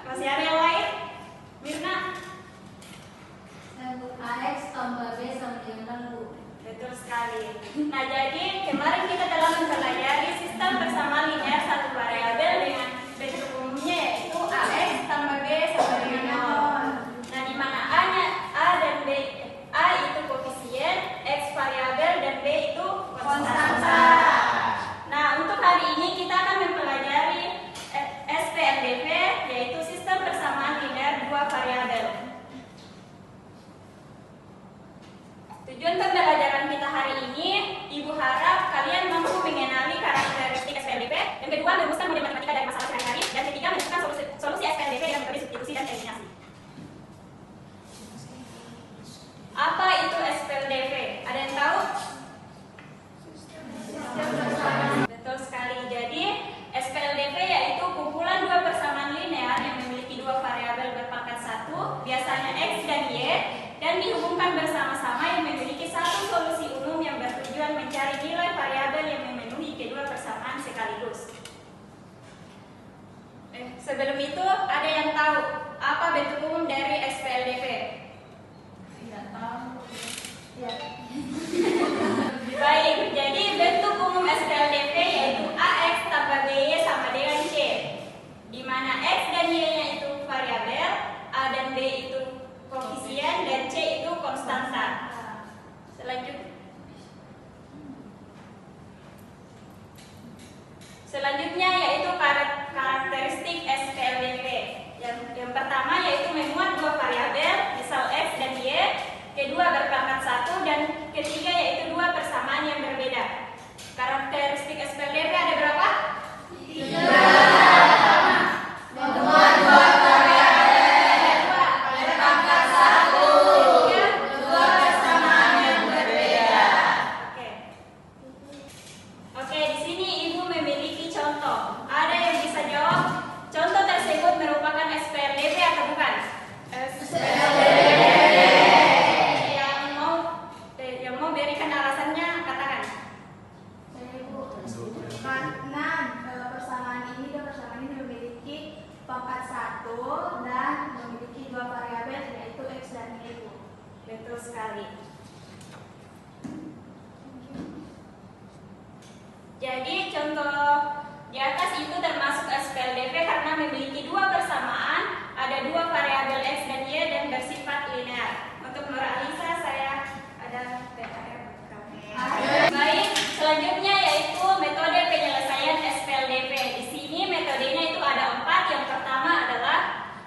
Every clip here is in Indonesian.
Masih ada yang lain? Mirna? AX tambah B sama dengan 6. Betul sekali. Nah, jadi kemarin kita telah mempelajari sistem persamaan linear satu variabel dengan bentuk umumnya yaitu AX tambah B sama dengan 0. Nah, di mana A dan B, A itu koefisien, X variabel dan B itu konstanta. Nah, untuk hari ini kita akan mempelajari SPLDV yaitu sistem persamaan linear dua variabel. Tujuan pembelajaran kita hari ini, Ibu harap kalian mampu mengenali karakteristik SPLDV, yang kedua merumuskan model matematika dari masalah sehari-hari, dan ketiga menentukan solusi SPLDV dengan metode substitusi dan eliminasi. Apa itu SPLDV? Ada yang tahu? Betul sekali. Jadi SPLDV yaitu kumpulan dua persamaan linear yang memiliki dua variabel berpangkat 1, biasanya X dan Y, dan dihubungkan bersama-sama yang memiliki satu solusi umum yang bertujuan mencari nilai variabel yang memenuhi kedua persamaan sekaligus. Sebelum itu, ada yang tahu apa bentuk umum dari SPLDV? Tidak tahu. Ya. Baik, jadi bentuk umum SPLDV yaitu AX tambah BY sama dengan C, di mana X dan Y-nya itu variabel, A dan B itu koefisien, dan C itu konstanta. Selanjutnya yaitu karakteristik SPLDV. Yang pertama yaitu memuat dua variabel, misal X dan Y, kedua berpangkat 1, dan ketiga yaitu dua persamaan yang berbeda. Karakteristik SPLDV ada berapa? 3. Memuat dua variabel, berpangkat 1, dua persamaan yang berbeda. Oke, di sini Ibu memiliki contoh. Ada yang bisa jawab? Contoh tersebut merupakan SPLDV atau bukan? SPLDV. Yang mau berikan alasannya katakan. Karena persamaan ini memiliki pangkat 1 dan memiliki dua variabel yaitu X dan Y. Betul sekali. Jadi contoh di atas itu termasuk SPLDV karena memiliki dua persamaan, ada dua variabel X dan Y dan bersifat linear. Untuk Nur Alisa saya ada PR. Baik, selanjutnya yaitu metode penyelesaian SPLDV. Di sini metodenya itu ada 4. Yang pertama adalah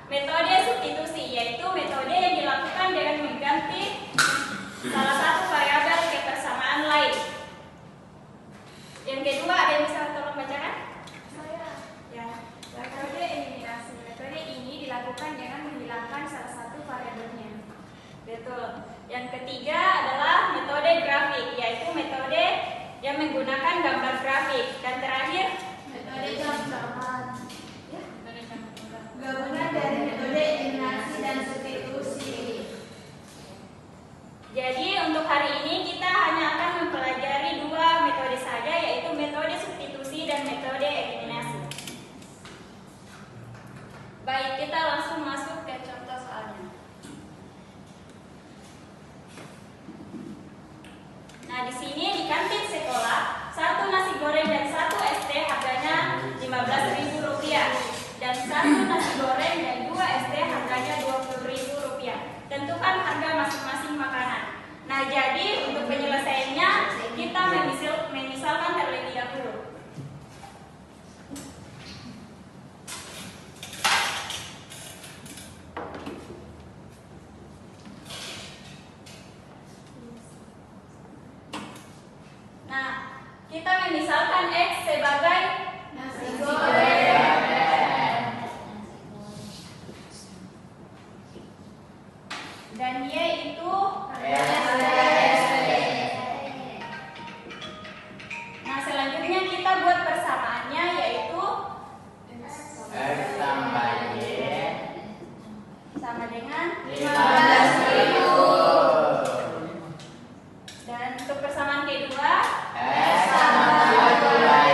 metode substitusi, yaitu metode yang dilakukan dengan mengganti salah satu variabel ke persamaan lain. Yang kedua, ada yang bisa tolong bacakan? Saya. Ya. Metode eliminasi. Metode ini dilakukan dengan menghilangkan salah satu variabelnya. Betul. Yang ketiga adalah metode grafik, yaitu metode yang menggunakan gambar grafik. Dan terakhir, Metode campuran. Gabungan dari metode eliminasi dan substitusi. jadi untuk hari ini kita hanya akan mempelajari dua metode saja, yaitu metode substitusi dan metode eliminasi. Baik, kita langsung masuk ke contoh soalnya. Nah, di sini di kantin sekolah, satu nasi goreng dan satu es teh harganya Rp15.000 dan satu nasi goreng dan dua es teh harganya Rp20.000. Tentukan harga masing-masing makanan. Nah, jadi untuk penyelesaiannya kita memisalkan terlebih dahulu. Nah, kita memisalkan X sebagai Nasi goreng. dan Y itu Nah, selanjutnya kita buat persamaannya yaitu X tambah Y sama dengan 15.000. Dan untuk persamaan kedua X tambah 2Y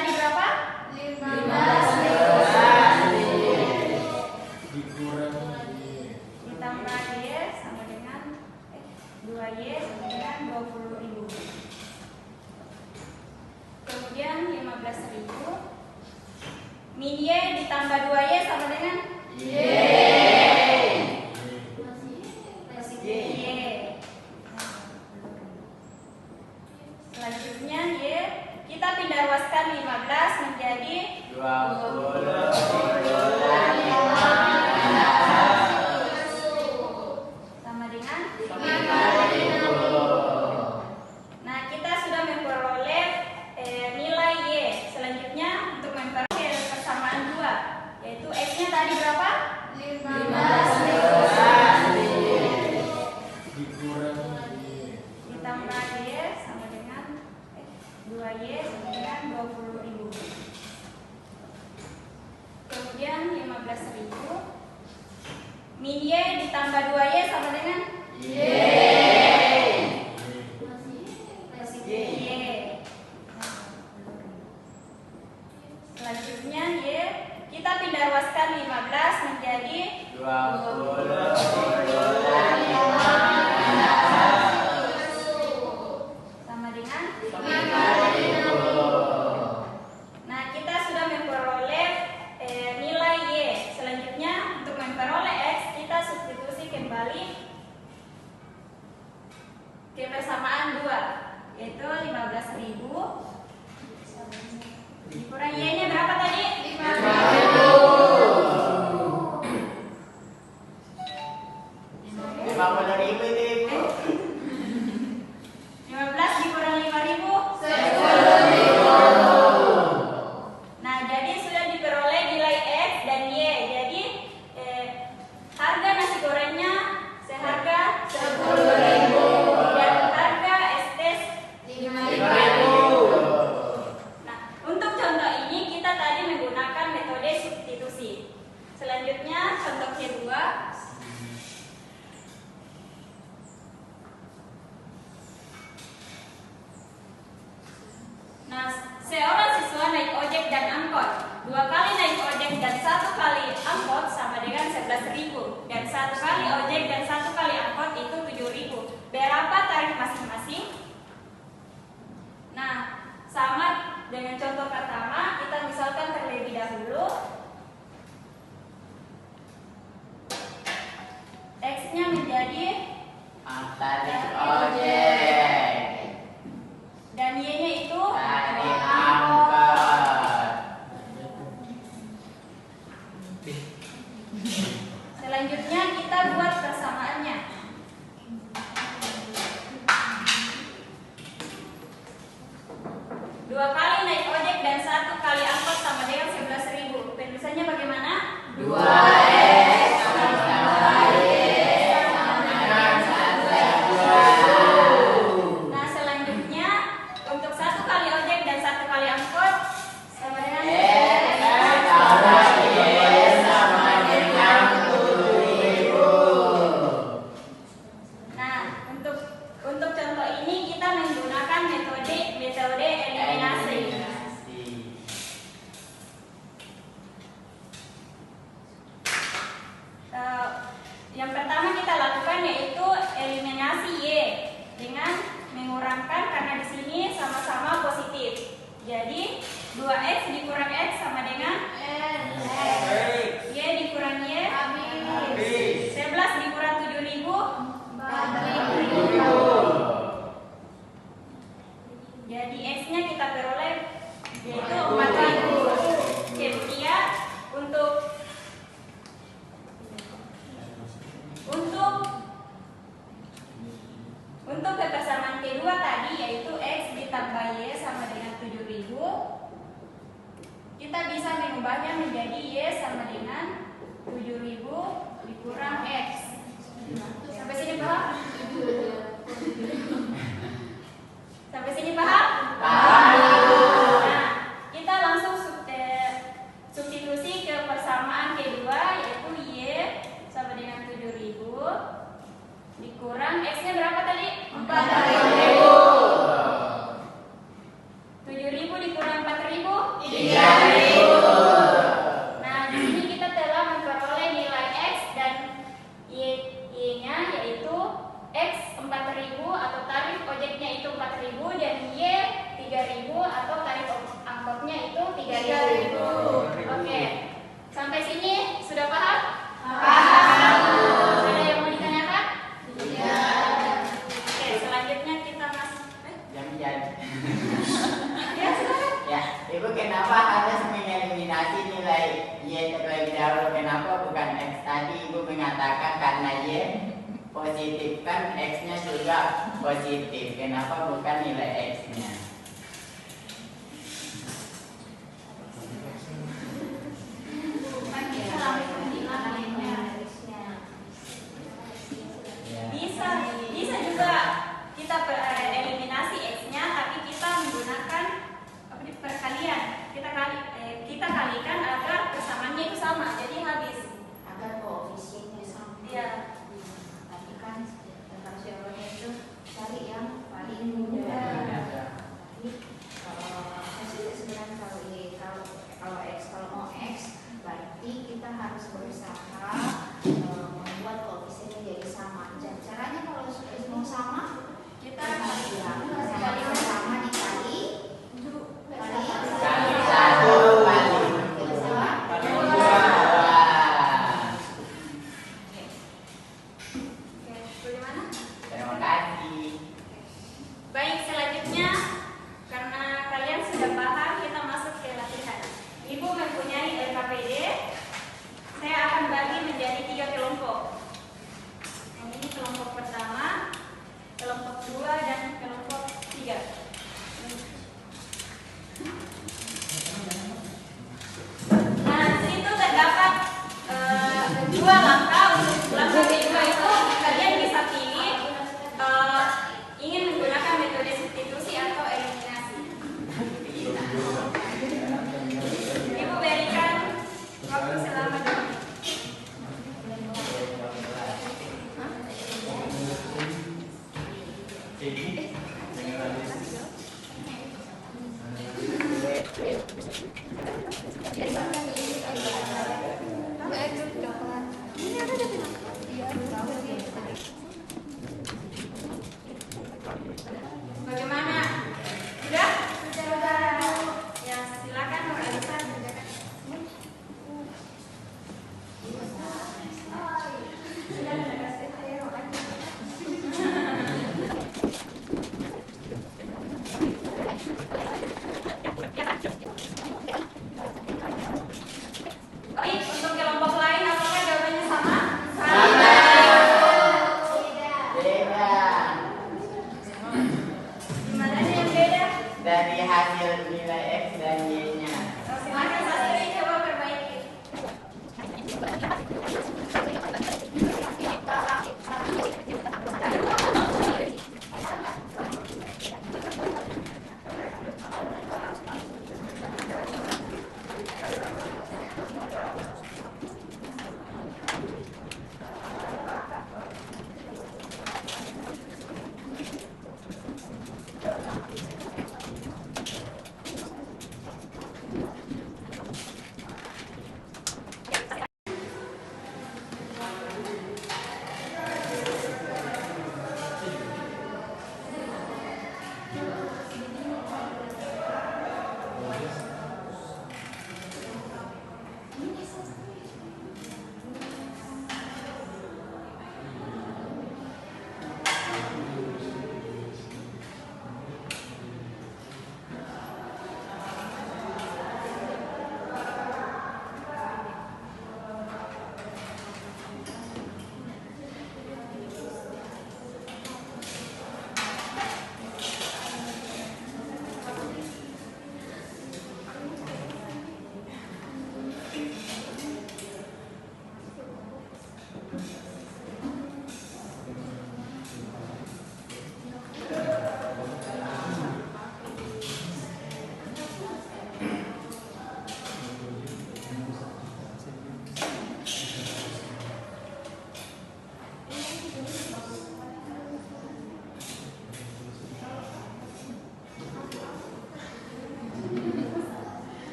tadi berapa? 15.000. Ditambah Y sama dengan 2Y sama dengan 20.000. Kemudian 15.000 min Y ditambah 2Y sama dengan Y. Selanjutnya Y kita pindah ruaskan 15 menjadi 20. sama dengan 5.000. Nah, kita sudah memperoleh nilai Y. Selanjutnya untuk memperoleh persamaan 2, yaitu X-nya tadi berapa? 15.000. Ditambah Y sama dengan 2Y sama dengan 20.000. Kemudian 15.000 min Y ditambah 2Y sama dengan Y. Selanjutnya Y kita pindah ruaskan 15 menjadi 20. sama dengan 5.000. Nah, kita sudah memperoleh nilai Y. Selanjutnya untuk memperoleh X kita substitusi kembali ke persamaan 2, yaitu 15.000 dikurang Y-nya berapa tadi? 50.000 ini Ibu. 15 dikurang 5.000. 10.000. Nah, jadi sudah diperoleh nilai X dan Y. Jadi harga nasi gorengnya seharga 10.000. dan harga estes 5.000. Nah, untuk contoh ini kita tadi menggunakan metode substitusi. Selanjutnya contoh kedua. Nah, seorang siswa naik ojek dan angkot. 2 kali naik ojek dan 1 kali angkot sama dengan 11.000. Dan 1 kali ojek dan 1 kali angkot itu 7.000. Berapa tarif masing-masing? Nah, sama dengan contoh pertama, kita misalkan terlebih dahulu X-nya menjadi Tarif ojek. dan Y-nya itu Tarif angkot. Selanjutnya kita buat persamaannya. Dua kali naik ojek dan 1 kali angkot sama dengan 11.000. Penulisannya bagaimana? 2X ditambah Y sama dengan 11.000. Nah, selanjutnya untuk 1 kali ojek dan 1 kali angkot sama dengan X ditambah Y sama dengan 10.000. Nah, untuk contoh ini kita menggunakan metode eliminasi. Yang pertama kita lakukan yaitu eliminasi Y dengan mengurangkan karena di sini sama-sama positif. Jadi 2X dikurang X sama dengan Y dikurang Y Habis. 11 dikurang 7.000 4.000. Jadi X-nya kita peroleh yaitu 4.000. Kemudian untuk kebersamaan kedua tadi yaitu X ditambah Y sama dengan 7.000, kita bisa mengubahnya menjadi Y sama dengan 7.000 dikurang X. Sampai sini paham? Sampai sini paham? Nah, kita langsung substitusi ke persamaan kedua yaitu Y sama dengan 7.000 dikurang X-nya berapa tadi? 4.000. 7.000 dikurang 4.000 3.000. Oke. Sampai sini sudah paham? Paham. Ada yang mau ditanyakan? Iya. Oke, selanjutnya kita masuk. Jam-jam. Ya, silakan. Ya, Ibu kenapa harus mengeliminasi nilai Y terlebih dahulu? Kenapa bukan X? Tadi Ibu mengatakan karena Y positif, kan X-nya juga positif. Kenapa bukan nilai X-nya? Bisa juga kita eliminasi X-nya, tapi kita menggunakan perkalian. Kita kalikan agar persamaannya itu sama, jadi habis. Agar koefisiennya sama. Iya. Tapi kan tafsirnya itu cari yang paling mudah. Jadi kalau hasilnya sebenarnya kalau X, kalau mau X berarti kita harus berusaha membuat koefisiennya jadi sama. Dan caranya kalau mau sama Kita kali sama dikali Kali 1 kali 2. Oke, bagaimana? Terima kasih. Baik, selanjutnya karena kalian sudah paham, kita masuk ke latihan. Ibu mempunyai LKPD. Saya akan bagi menjadi 3 kelompok. Yang ini kelompok pertama, kelompok 2, dan kelompok 3. Nah, di situ terdapat 2 langkah. Untuk langkah kedua itu kalian bisa pilih ingin menggunakan metode substitusi atau eliminasi. Ibu berikan waktu selama 2 menit. Bagaimana? Sudah? Sudah. Ya, silakan Nur Alisa. Baik, untuk kelompok lain apakah jawabannya sama? Beda. Gimana yang beda? Dari hasil nilai X dan Y-nya. Silakan Sastri coba perbaiki.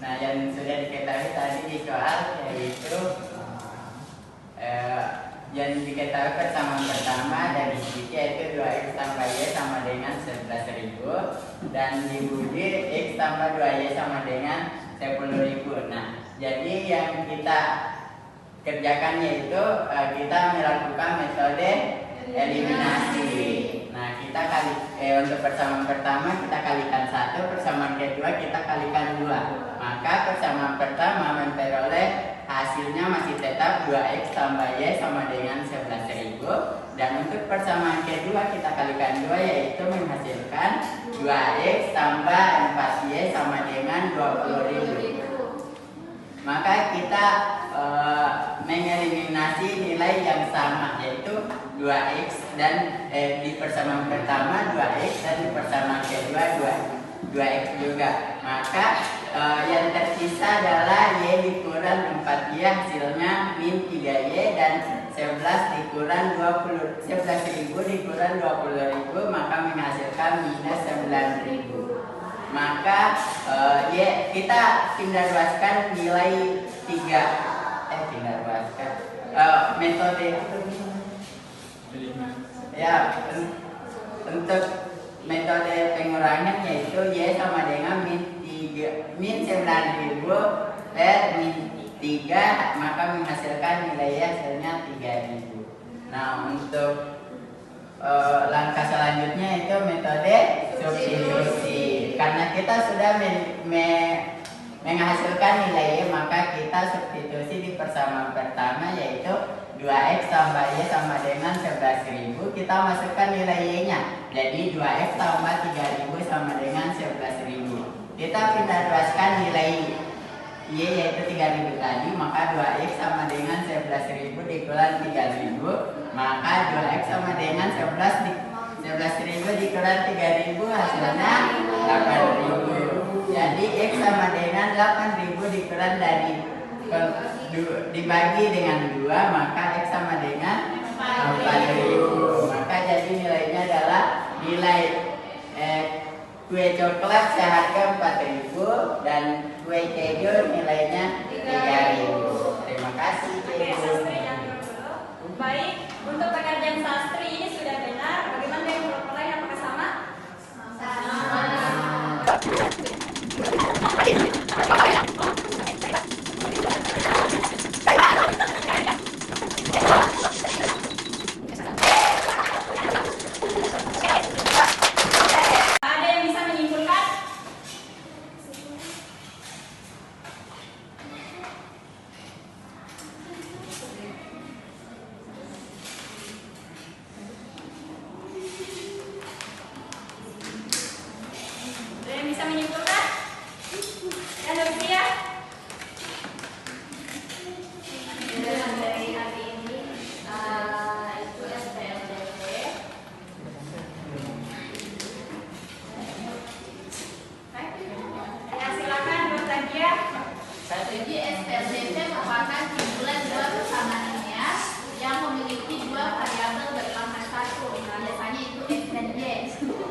Nah, yang sudah diketahui tadi di soal yaitu yang diketahui persamaan pertama dari sisi yaitu 2x tambah y sama dengan 11.000 dan dibagi x tambah 2y sama dengan 10.000. Nah, jadi yang kita kerjakan yaitu kita melakukan metode eliminasi. Nah, kita untuk persamaan pertama kita kalikan 1, persamaan kedua kita kalikan 2. Maka persamaan pertama memperoleh hasilnya masih tetap 2x tambah y sama dengan 11.000. Dan untuk persamaan kedua kita kalikan 2 yaitu menghasilkan 2x tambah 4y sama dengan 20.000. Maka kita mengeliminasi nilai yang sama yaitu 2x dan di persamaan pertama 2x dan di persamaan kedua 2x juga. Maka yang tersisa adalah y dikurang 4y hasilnya min 3y dan 11 dikurang 11.000 dikurang 20.000 maka menghasilkan minus 9.000. Maka kita tindak ruaskan nilai 3 tindak ruaskan metode ya untuk metode pengurangan yaitu y sama dengan min 9.000 per min 3 maka menghasilkan nilai hasilnya 3.000. Nah, untuk langkah selanjutnya itu metode substitusi. Karena kita sudah menghasilkan nilai y maka kita substitusi di persamaan pertama yaitu 2x tambah y sama dengan 11.000. Kita masukkan nilai y-nya. Jadi 2x tambah 3.000 sama dengan 11.000. Kita pindah ruaskan nilai y yaitu 3.000 tadi, maka 2x sama dengan 11.000 dikurangi 3.000, maka 2x sama dengan 11.000 dikurangi 3.000 hasilnya 8.000. Jadi x sama dengan 8.000 dikurangi dari dibagi dengan 2, maka x sama dengan 4.000. Maka jadi nilainya adalah nilai kue coklat seharga 4.000 dan kue keju nilainya 3.000. Terima kasih. Oke, sastri yang dulu. Baik, untuk pekerjaan sastri ini sudah benar. Bagaimana yang belum mulai? Apakah sama? Sama. Ada yang bisa menyimpulkan? Ada yang bisa menyimpulkan? Yang Lucia? Dari hari ini itu SPLDP. Ya, silakan Dr. Nadia. Jadi SPLDP merupakan kumpulan dua persamaan linear yang memiliki dua variabel berpangkat 1. Biasanya itu x dan y,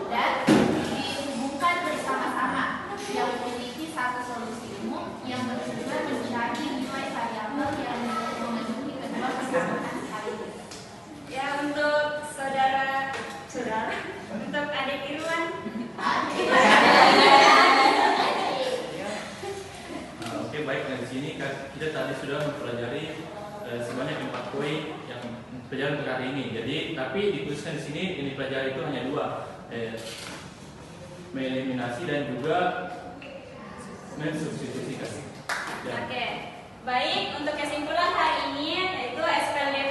dan dihubungkan bersama-sama yang memiliki satu solusi umum yang bertujuan mencari nilai variabel yang memenuhi kedua persamaan sekaligus. Ya, untuk saudara untuk adik Irwan. Oke, baik. Nah, di sini kita tadi sudah mempelajari sebanyak 4 poin yang pelajaran untuk hari ini. Jadi, tapi dituliskan di sini yang dipelajari itu hanya 2, mengeliminasi dan juga mensubstitusikan. Ya. Oke, baik. Untuk kesimpulan hari ini yaitu SPLDP